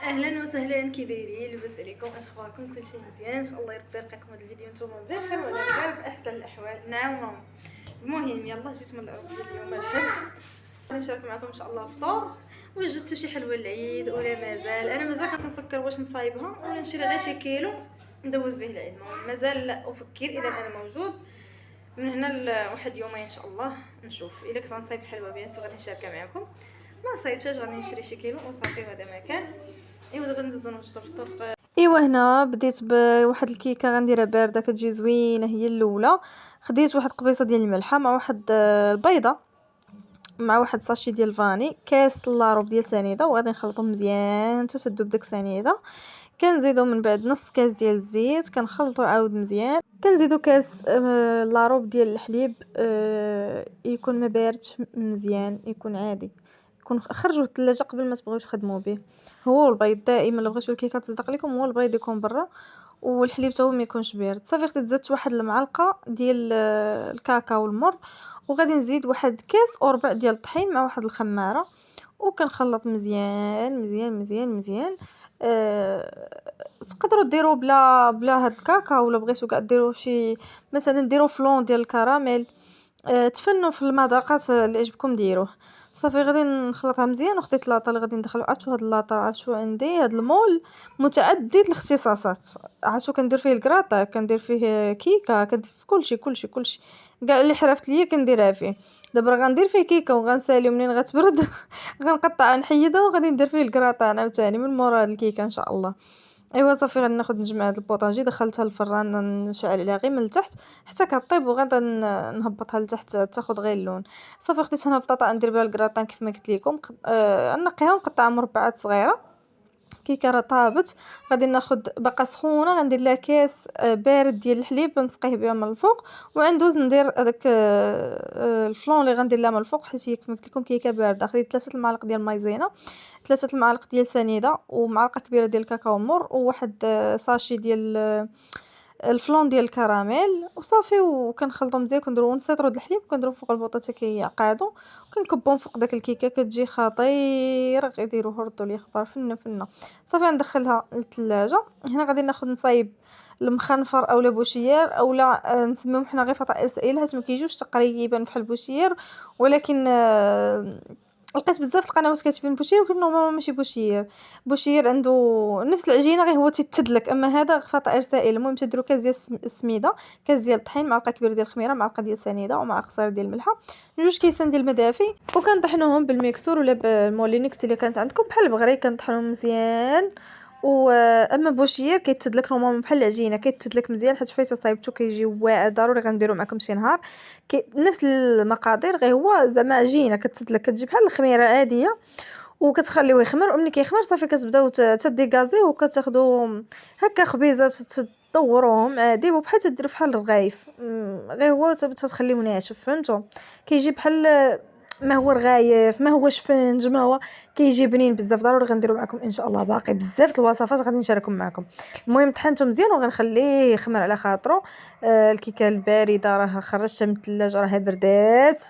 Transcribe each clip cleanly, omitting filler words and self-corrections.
اهلا وسهلا، كي دايرين؟ لاباس عليكم؟ اش اخباركم؟ كلشي مزيان ان شاء الله. يربي يلقاكم هذا الفيديو نتوما بخير وعلى خير في احسن الاحوال. نعم ماما. المهم يلا جيت من العروض ديال اليوم الحد، غادي نشارك معكم ان شاء الله فطور. وجدتوا شي حلوه للعيد ولا مازال؟ انا مازال كنفكر واش نصايبها ولا نشري غير شي كيلو ندوز به العيد. مازال لا افكر. اذا انا موجود من هنا لواحد يومين ان شاء الله نشوف. الا كنت غنصايب حلوه بيان سو غادي نشاركها معكم، ما صايبتهاش غادي نشري شي كيلو وصافي وهذا ما كان. ايوا دابا ندوزو نفطر فطور. ايوا هنا بديت بواحد الكيكه غنديرها بارده كتجي زوينه، هي الاولى. خديت واحد قبيصه ديال الملحه مع واحد البيضه مع واحد ساشي ديال الفاني، كاس لاروب ديال سنيده، وغادي نخلطهم مزيان حتى تذوب داك السنيده. كنزيدو من بعد نص كاس ديال الزيت، كنخلطو عاود مزيان. كنزيدو كاس لاروب ديال الحليب، يكون ما باردش مزيان، يكون عادي، يكون خرجوه الثلاجه قبل ما تبغيو تخدموا به. هو البيض دائما الا بغيتو الكيكه تصدق لكم هو البيض يكون برا والحليب حتى هو ما يكونش بارد. صافي خديت زدت واحد المعلقه ديال الكاكاو المر، وغادي نزيد واحد كاس وربع ديال الطحين مع واحد الخماره، وكنخلط مزيان مزيان مزيان مزيان. تقدروا ديروا بلا هاد الكاكاو، ولا بغيتو كاع ديروا شي مثلا ديروا فلون ديال الكراميل. تفنوا في المذاقات اللي يعجبكم ديروه. صافي غادي نخلطها مزيان، وخديت لاطه اللي غادي ندخلو. عرفتوا هاد اللاطه؟ عرفتوا عندي هاد المول متعدد الاختصاصات. عرفتوا كندير فيه الكراطه، كندير فيه كيكه، كندير في كلشي كاع اللي حرفت ليا كنديرها فيه. دابا غندير فيه كيكه وغنسالي منين غتبرد غنقطعها نحيدها وغادي ندير فيه الكراطه عاوتاني من مورا هاد الكيكه ان شاء الله. ايوا صافي غادي ناخذ نجمع هاد البوطاجي، دخلتها للفران نشعل عليها غير من التحت حتى كطيب، وغادا نهبطها لتحت تاخذ غير اللون. صافي خديت هنا بطاطا ندير بها الكراطان كيف ما قلت لكم. نقيها ونقطعها مربعات صغيره. كيكه راه طابت، غادي ناخذ باقا سخونه غندير لها كاس بارد ديال الحليب نسقيه بها من الفوق، وعندوز ندير هذاك الفلون اللي غندير لها من الفوق، حيت هي كما قلت لكم كيكه بارده. خديت 3 المعالق ديال المايزينا، 3 المعالق ديال سنيده، ومعلقه كبيره ديال الكاكاو مر، وواحد ساشي ديال الفلون ديال الكراميل، وصافي. وكنخلطو مزيان، كنديرو نسيطرو د الحليب وكنديرو فوق البوطه حتى كيعقادو، وكنكبهم فوق داك الكيكه كتجي خطيره. غيديروه ردوا لي خبر فنه. صافي ندخلها للثلاجه. هنا غادي ناخذ نصايب المخنفر اولا بوشيير اولا نسميهم حنا غير فطائر سائله، حيت ما كيجيوش تقريبا بحال بوشيير، ولكن لقيت بزاف القنوات كاتبين بوشير، ولكن نورمالمون ماشي بوشير. بوشير عنده نفس العجينه غير هو تيتدلك، اما هذا فطائر سائل. المهم تديروا كاس ديال السميده، كاس ديال الطحين، معلقه كبيره ديال الخميره، معلقه ديال سنيده، ومعلقه صغيره ديال الملحه، جوج كيسان ديال المدافي، وكنطحنوهم بالميكسور ولا بالمولينكس اللي كانت عندكم بحال البغري. كنطحنوهم مزيان. اما بوشير كيتدلك نورمالمون بحال العجينه، كيتدلك مزيان حيت فايته صايبتو كيجي واعر. ضروري غنديرو معكم شي نهار نفس المقادير، غير هو زعما عجينه كتدلك، كتجي بحال الخميره عاديه، وكتخليوه يخمر. وملي كيخمر صافي كتبداو تديكازيه، وكتاخدو هكا خبيزات تدوروهم عادي، وبحال تديروا بحال الرغايف. غير هو تخليوه ناشف، فهمتوا؟ كيجي بحال ما هو رغايف، ما هو شفنج، ما هو كيجي بنين بزاف. ضروري غنديروا معكم ان شاء الله باقي بزاف الوصفات غادي نشاركهم معكم. المهم طحنته مزيان وغنخليه يخمر على خاطرو. الكيكه البارده راه خرجتها من الثلاجه راها بردات،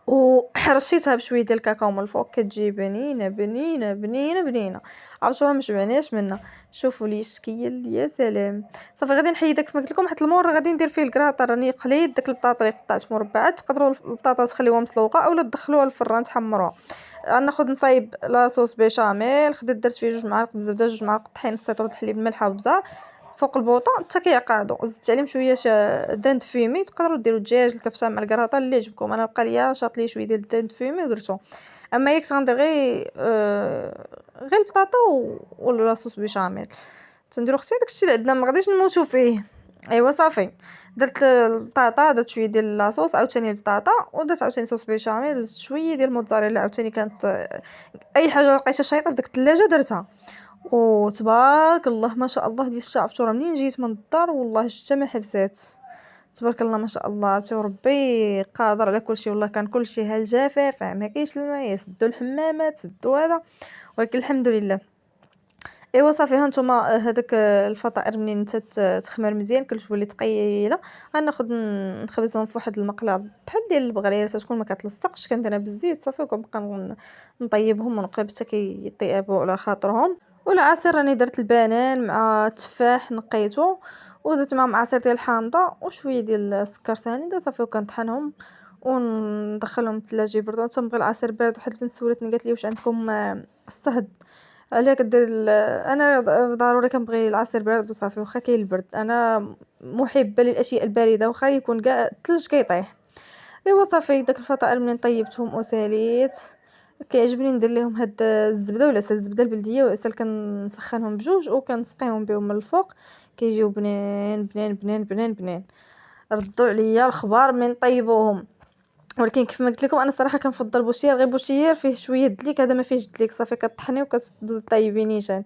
ورشيتها بشويه ديال الكاكاو من الفوق، كتجي بنينه بنينه بنينه بنينه. عرفتوا راه مشبعناش منها. شوفوا لي الشكل، يا سلام. صافي غادي نحيد كما قلت لكم، حيت المور غادي ندير فيه الكراطه. راني قليت داك البطاطا اللي قطعت مربعات. تقدروا البطاطا تخليوها مسلوقه اولا تدخلوها للفران تحمروها. غناخذ نصايب لاصوص بيشاميل. خديت درت فيه 2 معالق الزبده، 2 معالق طحين، السيترو د الحليب، الملحه وبزار فوق البوطه حتى كيعقادو. زدت عليهم شويه دانت فيمي. تقدروا ديروا الدجاج، الكفته مع الكراطه اللي يعجبكم. انا بقى ليا شاط لي شويه ديال الدانت فيمي ودرتو. اما ياك غندير غير البطاطا واللاصوص بيشاميل. تنديرو اختي داكشي اللي عندنا، ما غاديش نموتو فيه. ايوا صافي درت البطاطا، درت شويه ديال لاصوص، عاوتاني البطاطا، ودرت عاوتاني صوص بيشاميل، وزدت شويه ديال الموتزاريلا. عاوتاني كانت اي حاجه لقيتها شايطه في ديك الثلاجه درتها. وتبارك الله ما شاء الله ديال الشعفتوره منين جيت من الدار والله شتا ما حبسات. تبارك الله ما شاء الله. تا ربي قادر على كل شيء. والله كان كل شيء هالجفاف ما كاينش الماء، يسدوا الحمامات سدوا هذا، ولكن الحمد لله. ايوا صافي ها نتوما هاداك الفطائر منين انت تخمر مزيان كتولي ثقيله، غناخد نخبزهم فواحد المقله بحال ديال البغريره تكون ما كتلصقش، كنديرها بالزيت صافي وكنبقى نطيبهم ونقلب حتى كيطيبوا على خاطرهم. والعصير راني درت البنان مع التفاح نقيتو ودرت معاهم عصير ديال الحامضه وشويه ديال السكر سنيده صافي وكنطحنهم وندخلهم الثلاجه يبردوا. تنبغي العصير بارد. واحد البنت سولتني قالت لي واش عندكم الصهد علاه كدير انا ضروري كنبغي العصير بارد وصافي واخا كاين البرد. انا محبه للاشياء البارده واخا يكون كاع الثلج كيطيح. ايوا صافي داك الفطائر منين طيبتهم وساليت كيعجبني ندير ليهم هاد الزبده ولا الزبده البلديه والعسل كنسخنهم بجوج وكنسقيهم بهم من الفوق كيجيو بنان بنان بنان بنان بنان. ردوا عليا الخبار من طيبوهم. ولكن كيف ما قلت لكم انا صراحه كنفضل بوشير غير بوشير فيه شويه دليك هذا ما فيهش دليك صافي كطحني وكتدوز طيبي نيشان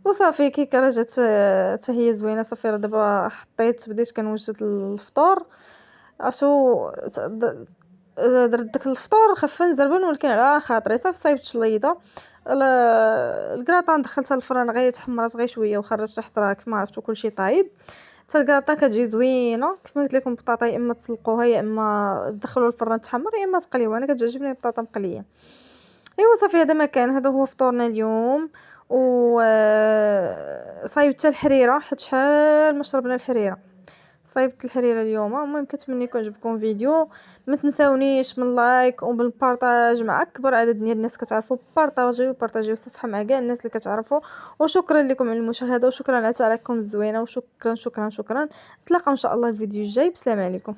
وصافي كي كرجت حتى هي زوينه صافي. راه دابا بديت كنوجد الفطور عرفتو درت داك الفطور خفن زربن ولكن على خاطري صافي صايبت شليضه الكراطان دخلتها الفران غير تحمرات غير شويه وخرجت حتى راه كيف ما عرفتو كلشي طايب. حتى الكراطه كتجي زوينه كيف ما قلت لكم البطاطا يا اما تسلقوها يا اما تدخلوا الفران تحمر يا اما تقليوها. انا كتعجبني البطاطا مقليه. ايوا صافي هذا ما كان هذا هو فطورنا اليوم. و صايبت حتى الحريره حيت شحال ما شربنا الحريره. صايبت الحريره اليوم. المهم كنتمنى يكون عجبكم فيديو. ما تنساونيش من لايك وبالبارطاج مع اكبر عدد ديال الناس كتعرفوا. بارطاجيو الصفحه مع كاع الناس اللي كتعرفوا. وشكرا لكم على المشاهده وشكرا على تعليقكم الزوينه وشكرا شكرا شكرا. نتلاقاو ان شاء الله الفيديو الجاي. بسلام عليكم.